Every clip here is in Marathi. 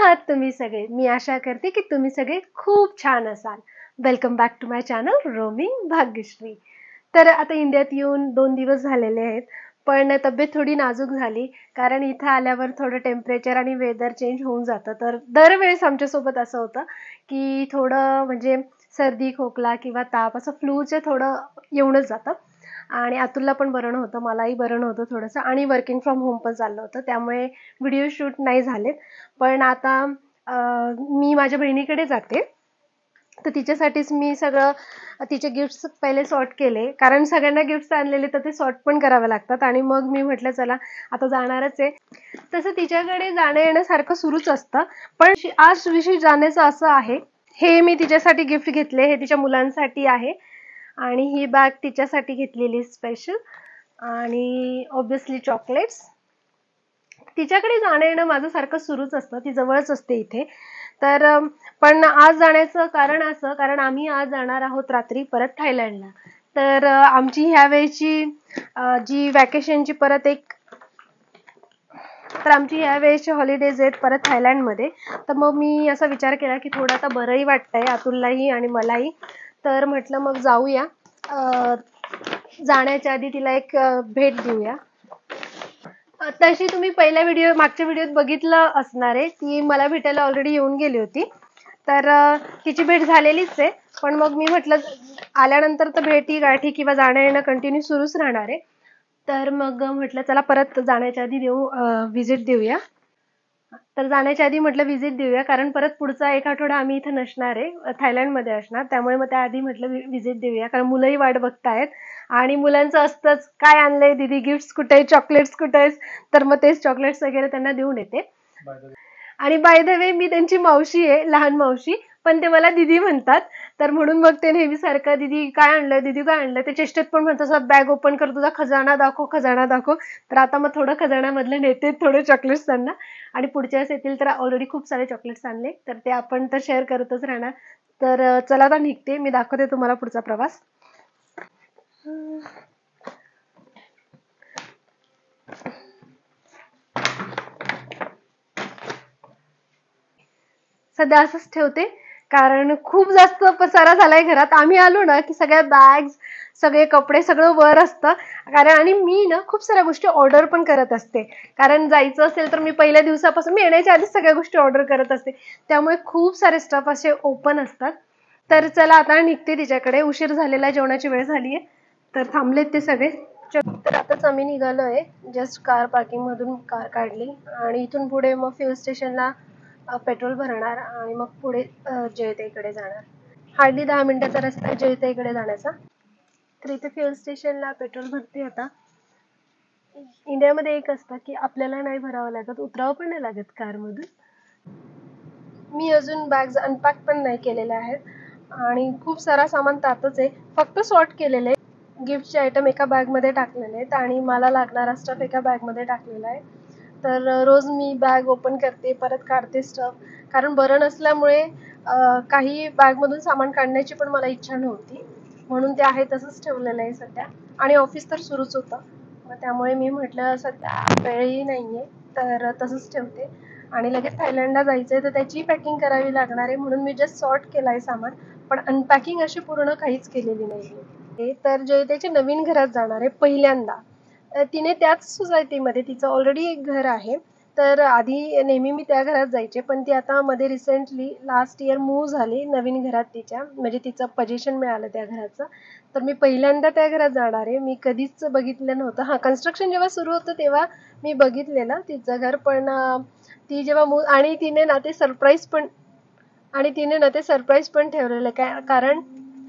आहात तुम्ही सगळे? मी आशा करते की तुम्ही सगळे खूप छान असाल. Welcome back to my channel roaming Bhagyashree. तर आता इंडियात येऊन 2 दिवस झालेले आहेत. पण तब्येत थोडी नाजूक झाली, कारण इथं आल्यावर थोडं टेम्परेचर आणि वेदर चेंज होऊन जातं. तर दरवेळेस आमच्यासोबत असं होतं की थोडं म्हणजे सर्दी, खोकला किंवा ताप असं फ्लूचं थोडं येऊनच जातं. आणि अतुलला पण बरं नव्हतं, मलाही बरं नव्हतं थोडंसं, आणि वर्किंग फ्रॉम होम पण चाललं होतं, त्यामुळे व्हिडिओ शूट नाही झालेत. पण आता मी माझ्या बहिणीकडे जाते, तर तिच्यासाठीच मी सगळं तिचे गिफ्ट्स पहिले सॉर्ट केले, कारण सगळ्यांना गिफ्ट्स आणलेले तर ते सॉर्ट पण करावे लागतात. आणि मग मी म्हटलं चला आता जाणारच आहे, तसं तिच्याकडे जाणं येण्यासारखं सुरूच असतं. पण आज विषयी जाण्याचं असं आहे, हे मी तिच्यासाठी गिफ्ट घेतले, हे तिच्या मुलांसाठी आहे. आणि ही बॅग तिच्यासाठी घेतलेली स्पेशल, आणि ऑब्विसली चॉकलेट्स. तिच्याकडे जाणं येणं माझं सारखं सुरूच असतं, ती जवळच असते इथे. तर पण आज जाण्याचं कारण असं, कारण आम्ही आज जाणार आहोत रात्री परत थायलंडला. तर आमची ह्या वेळची जी वॅकेशनची परत एक तर आमची ह्या वेळेची हॉलिडेज आहेत परत थायलंडमध्ये. तर मग मी असा विचार केला की थोडं आता बरंही वाटतंय अतुललाही आणि मलाही, तर म्हटलं मग जाऊया. जाण्याच्या आधी तिला एक भेट देऊया. तशी तुम्ही पहिल्या मागच्या व्हिडिओत बघितलं असणार आहे, ती मला भेटायला ऑलरेडी येऊन गेली होती. तर तिची भेट झालेलीच आहे. पण मग मी म्हटलं आल्यानंतर तर भेटी गाठी किंवा जाणं येणं कंटिन्यू सुरूच राहणार आहे. तर मग म्हटलं चला परत जाण्याच्या आधी व्हिजिट देऊया. तर जाण्याच्या आधी म्हटलं व्हिजिट देऊया, कारण परत पुढचा 1 आठवडा आम्ही इथं नसणार आहे, थायलंडमध्ये असणार. त्यामुळे मग त्याआधी म्हटलं व्हिजिट देऊया, कारण मुलंही वाट बघतायत. आणि मुलांचं असतंच, काय आणलंय दीदी, गिफ्ट्स कुठे आहेत, चॉकलेट्स कुठे आहेत. तर मग तेच चॉकलेट्स वगैरे त्यांना देऊन येते. आणि बाय द वे मी त्यांची मावशी आहे, लहान मावशी, पण ते मला दीदी म्हणतात. तर म्हणून मग ते नेहमी सारखं दीदी काय आणलंय, दीदी काय आणलंय, ते चेष्टेत पण म्हणतात बॅग ओपन कर, तुझा खजाना दाखव, खजाना दाखव. तर आता मग थोडं खजानामधले नेते, थोडे चॉकलेट्स त्यांना. आणि पुढच्या वेळेस येतील तर ऑलरेडी खूप सारे चॉकलेट्स आणले, तर ते आपण तर शेअर करतच राहणार. तर चला आता निघते, मी दाखवते तुम्हाला पुढचा प्रवास. सध्या असंच ठेवते, कारण खूप जास्त पसारा झालाय घरात. आम्ही आलो ना की सगळ्या बॅग्स, सगळे कपडे, सगळं वर असतं. कारण आणि मी ना खूप साऱ्या गोष्टी ऑर्डर पण करत असते, कारण जायचं असेल तर मी पहिल्या दिवसापासून, मी येण्याच्या आधीच सगळ्या गोष्टी ऑर्डर करत असते, त्यामुळे खूप सारे स्टफ असे ओपन असतात. तर चला आता निघते तिच्याकडे, उशीर झालेला, जेवणाची वेळ झाली आहे. तर थांबलेत ते सगळे. तर आताच आम्ही निघालोय, जस्ट कार पार्किंग मधून कार काढली, आणि इथून पुढे मग फ्युल स्टेशनला पेट्रोल भरणार, आणि मग पुढे जयताईकडे जाणार. हार्डली 10 मिनिटाचा रस्ता आहे जयताईकडे जाण्याचा. तर इथे फ्युल स्टेशनला पेट्रोल भरते आता. इंडियामध्ये एक असतं की आपल्याला नाही भरावं लागत, उतरावं पण नाही लागत कारमधून. मी अजून बॅग्स अनपॅक पण नाही केलेल्या आहेत, आणि खूप सारा सामान त्यातच आहे, फक्त सॉर्ट केलेलं आहे. गिफ्टचे आयटम एका बॅगमध्ये टाकलेले आहेत, आणि मला लागणारा स्टफ एका बॅगमध्ये टाकलेला आहे. तर रोज मी बॅग ओपन करते, परत काढते स्टफ, कारण बरं नसल्यामुळे काही बॅगमधून सामान काढण्याची पण मला इच्छा नव्हती, म्हणून ते आहे तसंच ठेवलेलं आहे सध्या. आणि ऑफिस तर सुरूच होतं, मग त्यामुळे मी म्हटलं सध्या वेळही नाही आहे, तर तसंच ठेवते. आणि लगेच थायलंडला जायचं आहे, तर त्याची पॅकिंग करावी लागणार आहे, म्हणून मी जस्ट सॉर्ट केलं आहे सामान, पण अनपॅकिंग अशी पूर्ण काहीच केलेली नाही. तर जयतेच्या नवीन घरात जाणार आहे पहिल्यांदा. तिने त्याच सोसायटीमध्ये, तिचं ऑलरेडी एक घर आहे, तर आधी नेहमी मी त्या घरात जायचे, पण ती आता मध्ये रिसेंटली लास्ट इयर मूव्ह झाली नवीन घरात तिच्या, म्हणजे तिचं पोझिशन मिळालं त्या घराचं. तर मी पहिल्यांदा त्या घरात जाणार आहे, मी कधीच बघितलं नव्हतं. हां, कन्स्ट्रक्शन जेव्हा सुरू होतं तेव्हा मी बघितलेलं तिचं घर, पण ती जेव्हा आणि तिने ना ते सरप्राईज पण ठेवलेलं, कारण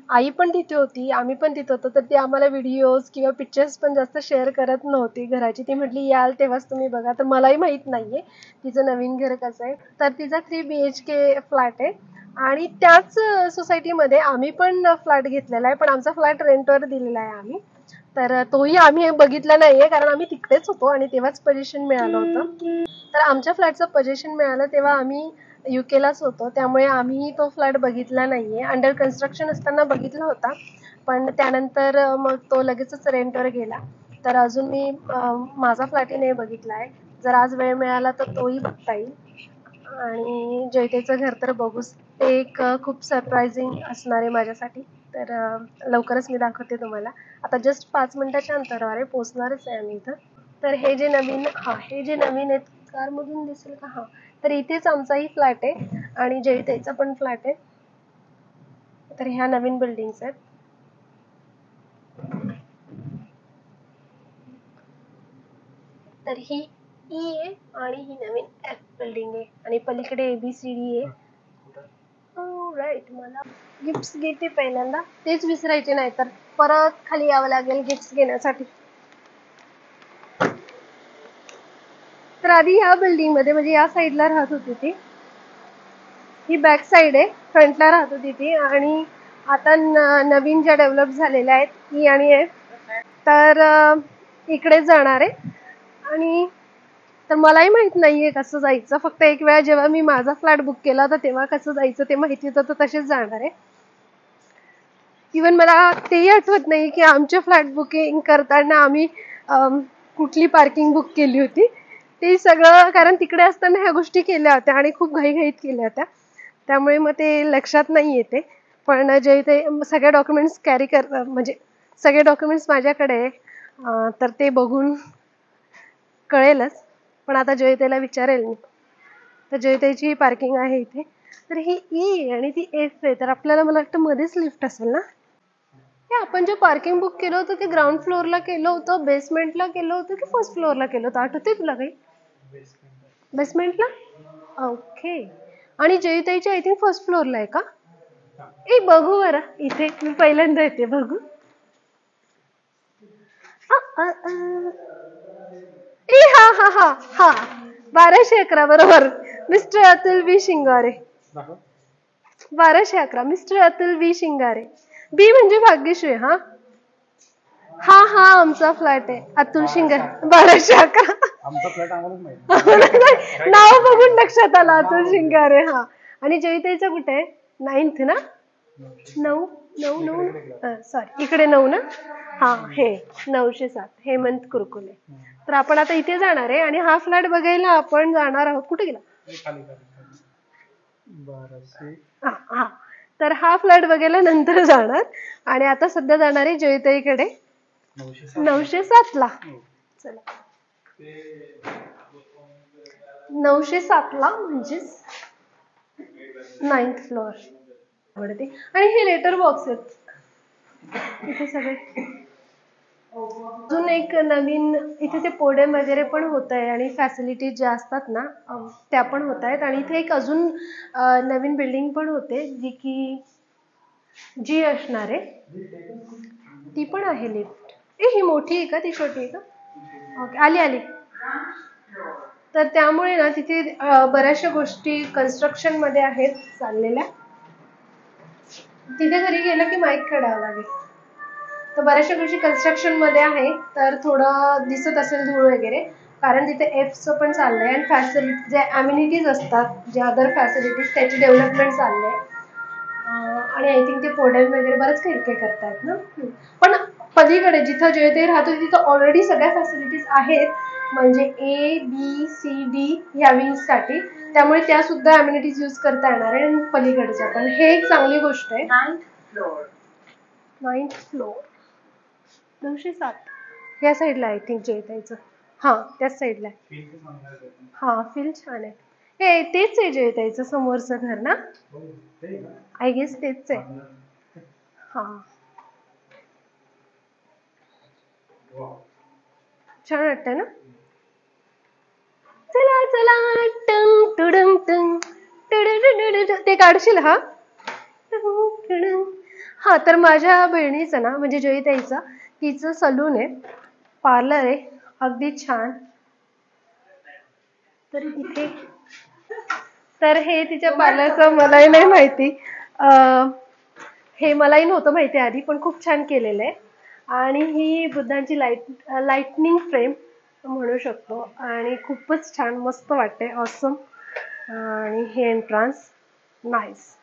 आई पण तिथे होती, आम्ही पण तिथे होतो, तर ती आम्हाला व्हिडिओज किंवा पिक्चर्स पण जास्त शेअर करत नव्हती घराची. ती म्हटली याल तेव्हाच तुम्ही बघा, तर मलाही माहित नाहीये तिचं नवीन घर कसं आहे. तर तिचा 3 BHK फ्लॅट आहे, आणि त्याच सोसायटीमध्ये आम्ही पण फ्लॅट घेतलेला आहे, पण आमचा फ्लॅट रेंटवर दिलेला आहे आम्ही. तर तोही आम्ही बघितला नाहीये, कारण आम्ही तिकडेच होतो आणि तेव्हाच पोझिशन मिळालं होतं. तर आमच्या फ्लॅटचं पोझिशन मिळालं तेव्हा आम्ही UKलाच होतो, त्यामुळे आम्ही तो फ्लॅट बघितला नाहीये. अंडर कन्स्ट्रक्शन असताना बघितला होता, पण त्यानंतर मग तो लगेचच रेंटवर गेला. तर अजून मी माझा फ्लॅटही नाही बघितला आहे. जर आज वेळ मिळाला तर तोही बघता येईल. आणि जयतेचं घर तर बघूच, ते एक खूप सरप्रायझिंग असणार आहे माझ्यासाठी. तर लवकरच मी दाखवते तुम्हाला. आता जस्ट 5 मिनिटाच्या अंतरावर आहे, पोचणारच आहे आम्ही इथं. तर हे जे नवीन हे जे नवीन आहेत, कारमधून दिसेल का? तर इथेच आमचाही फ्लॅट आहे आणि जयतेचा पण फ्लॅट आहे. तर ह्या नवीन बिल्डिंग्स आहेत. तर ही ई आहे आणि ही नवीन एफ बिल्डिंग आहे आणि पलीकडे ABCD आहे. राईट, मला गिफ्ट्स घेते पहिल्यांदा, तेच विसरायचे नाही तर परत खाली यावं लागेल गिफ्ट्स घेण्यासाठी. तर आधी ह्या बिल्डिंग मध्ये म्हणजे या साईडला राहत होती ती, ही बॅक साईड आहे, फ्रंटला राहत होती ती. आणि आता नवीन ज्या डेव्हलप झालेल्या आहेत ई आणि एफ, तर इकडे जाणार आहे. आणि तर मलाही माहित नाहीये कसं जायचं, फक्त एक वेळा जेव्हा मी माझा फ्लॅट बुक केला होता तेव्हा कसं जायचं ते माहिती होतं, तर तसेच जाणार आहे. इवन मला तेही आठवत नाही की आमचे फ्लॅट बुकिंग करताना आम्ही कुठली पार्किंग बुक केली होती. ते सगळं कारण तिकडे असताना ह्या गोष्टी केल्या होत्या आणि खूप घाईघाईत केल्या होत्या, त्यामुळे मग ते लक्षात नाही येते. पण जे ते सगळे डॉक्युमेंट्स कॅरी म्हणजे सगळे डॉक्युमेंट्स माझ्याकडे आहे, तर ते बघून कळेलच. पण आता जयतेला विचारेल मी. तर जयतेची पार्किंग आहे इथे. तर ही ई आणि ती एफ आहे, तर आपल्याला मला वाटतं मध्येच लिफ्ट असेल ना. हे आपण जे पार्किंग बुक केलं होतं ते ग्राउंड फ्लोअरला केलं होतं, बेसमेंटला केलं होतं की फर्स्ट फ्लोअरला केलं होतं, आठवतंय तुला काही? बेसमेंटला. ओके. आणि जयताईची आय थिंक फर्स्ट फ्लोअरला आहे का? ए बघू बरं, इथे मी पहिल्यांदा येते, बघू. ए हा हा हा हा 1211 बरोबर, मिस्टर अतुल बी शिंगारे. 1211 मिस्टर अतुल बी शिंगारे. बी म्हणजे भाग्यश्री. हा हा हा आमचा फ्लॅट आहे, अतुल शिंगारे 1211. नाव बघून लक्षात आलं, अतुल शिंगारे. हा. आणि जयताईचं कुठे आहे? 9th ना? 9 9 9 सॉरी, इकडे 9 ना. हा, हे 907 हेमंत कुरकुले. तर आपण आता इथे जाणार आहे आणि हा फ्लॅट बघायला आपण जाणार आहोत. कुठे गेला? हा, तर हा फ्लॅट बघायला नंतर जाणार आणि आता सध्या जाणार आहे जयताईकडे 907 ला. चला, 907 ला म्हणजेच 9th फ्लोअर. आणि हे लेटर बॉक्स आहेत इथे सगळे. अजून एक नवीन इथे ते पोडेम वगैरे पण होत आहे आणि फॅसिलिटीज ज्या असतात ना त्या पण होत आहेत. आणि इथे एक अजून नवीन बिल्डिंग पण होते जी असणार आहे, ती पण आहे लिफ्ट. ही मोठी आहे का ती छोटी आहे का? ओके, आली आली. तर त्यामुळे ना तिथे बऱ्याचशा गोष्टी कन्स्ट्रक्शन मध्ये आहेत चाललेल्या. तिथे घरी गेलं की माईक काढावं लागेल. तर बऱ्याचशा गोष्टी कन्स्ट्रक्शन मध्ये आहे, तर थोडं दिसत असेल धूळ वगैरे, कारण तिथे एफचं पण चाललंय आणि फॅसिलिटी जे अम्युनिटीज असतात, जे अदर फॅसिलिटीज, त्याची डेव्हलपमेंट चाललंय. आणि आय थिंक ते पोडेम वगैरे बरंच काही काही करतायत ना. पण पलीकडे जिथं जयते राहतो तिथं ऑलरेडी सगळ्या फॅसिलिटीज आहेत, म्हणजे ABCD या विंग्स साठी, त्यामुळे त्या सुद्धा अम्युनिटीज यूज करता येणार आहे. आणि पलीकडच्या पण, हे एक चांगली गोष्ट आहे. 9th फ्लोअर 907 या साईडला आय थिंक जयताईचं. हा, त्याच साईडला आहे. हा, फील छान आहे. हे तेच आहे जयताईचं समोरचं घर ना? आय गेस तेच आहे. हा, छान वाटतं ना. चला चला टंग टुडंग टंग ते काढशील. हा हा, तर माझ्या बहिणीचं ना म्हणजे जयताईचं, तिचं सलून आहे, पार्लर आहे, अगदी छान. तर इथे, तर हे तिच्या पार्लरचं मलाही नाही माहिती, हे मलाही नव्हतं माहिती आधी, पण खूप छान केलेलं आहे. आणि ही बुद्धांची लाइटनिंग फ्रेम म्हणू शकतो आणि खूपच छान, मस्त वाटते, ऑसम. आणि हे एंट्रन्स नाईस.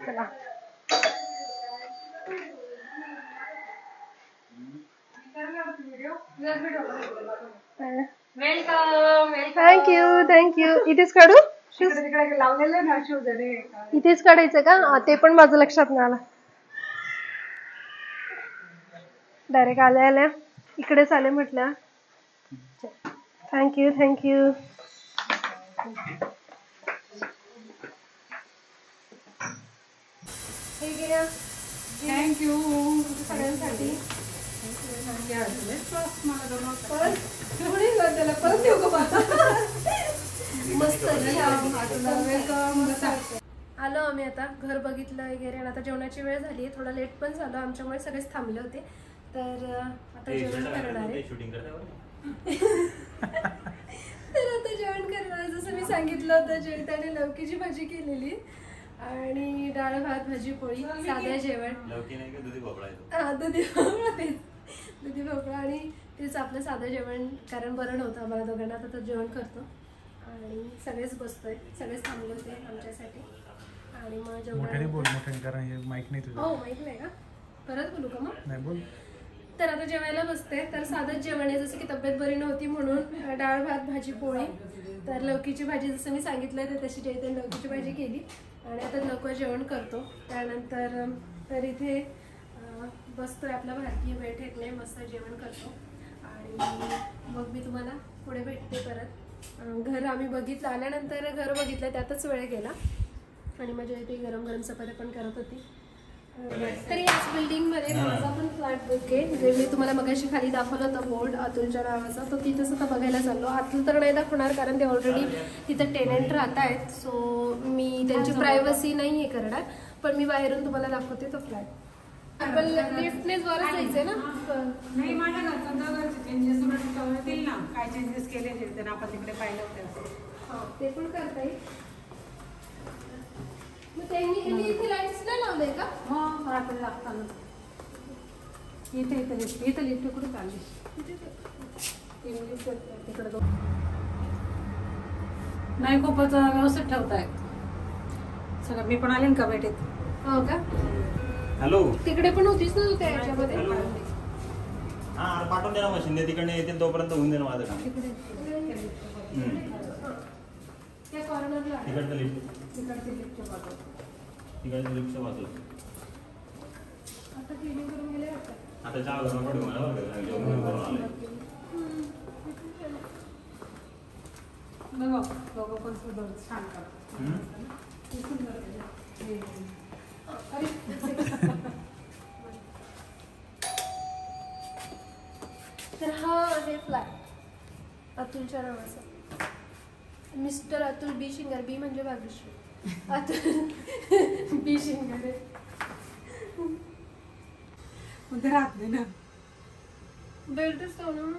चला, वेलकम. थँक्यू. इथेच काढू? तिकडे लावलेलं ना शूज रे. इथेच काढायचं का? ते पण माझं लक्षात नाही आलं. डायरेक्ट आल्या इकडेच आले म्हटलं. थँक्यू. हे घ्या. थँक्यू सगळ्यांसाठी. मस्त. आलो आम्ही आता, घर बघितलं वगैरे आणि आता जेवणाची वेळ झाली. थोडा लेट पण झालो आमच्यामुळे, सगळेच थांबले होते. तर आता जेवण करणार आहे. तर आता जेवण करणार, जसं मी सांगितलं होतं, जयताने लौकीची भाजी केलेली आणि डाळ भात भाजी पोळी, साध्या जेवण. दुधी भोपळा आणि तेच आपलं साधं जेवण, कारण बरं नव्हतं आम्हाला दोघांना. आता तर जेवण करतो आणि सगळेच बसतोय, सगळेच थांबले होते आमच्यासाठी. आणि मग जेवण. कारण हे माईक नाही तुझं. हो, माईक नाही का? परत बोलू का मग? नाही बोल. तर आता जेवायला बसते. तर साधंच जेवण आहे, जसं की तब्येत बरी नव्हती म्हणून डाळ भात भाजी पोळी. तर लौकीची भाजी जसं मी सांगितलं तर तशी जयतेने लौकीची भाजी केली आणि आता लवकर जेवण करतो. त्यानंतर तर इथे बसतोय आपला भारतीय बैठकने, मस्त जेवण करतो आणि मग मी तुम्हाला पुढे भेटते परत. घर आम्ही बघितलं, आल्यानंतर घर बघितलं, त्यातच वेळ गेला आणि माझ्या इथे गरम गरम चपात्या पण करत होती. तर याच बिल्डिंगमध्ये माझा पण फ्लॅट बुक आहे, जे मी तुम्हाला मगाशी खाली दाखवलं होतं बोर्ड अतुलच्या नावाचा, तो तिथंच आता बघायला चाललो. अतुल तर नाही दाखवणार कारण ते ऑलरेडी तिथं टेनंट राहत आहेत, सो मी त्यांची प्रायव्हसी नाही हे करणार. पण मी बाहेरून तुम्हाला दाखवते तो फ्लॅट. आपण लिफ्टनेच वरच जायचंय ना? नाही, माझ्या घरचं चेंजेस होतील ना, काय चेंजेस केले ते आपण तिकडे पाहिलं होतं. हां, ते पण करता येईल. मग त्यांनी इथे लाईट्स नाही लावलंय का? हो, रात्री लागताना इथं लिफ्ट कुठे चालली? तिकडे नाही, खूपच व्यवस्थित ठेवताय सगळं. मी पण आले ना कमिटीत. हो का? हॅलो, तिकडे पण होतीस ना तू त्या ह्याच्यामध्ये? हा, पाठवून द्या ना मशीन, तिकडे येतील तोपर्यंत होऊन दे ना माझं काम. त्या कॉर्नरला तिकडचं लिफ्टच्या बाजूला. आता क्लिनिंग करून गेले वाटतं. आता चहा घरून पडू मला बरं, जेवण करून आले. बघा दोघं पण सुद्धा छान करतात. तर हा आहे फ्लॅट अतुलच्या नावाचा. मिस्टर अतुल बी शिंगर. बी म्हणजे भाग्यश्री. अतुल बी शिंगर आहे. राहत नाही ना. बेल्टच लावून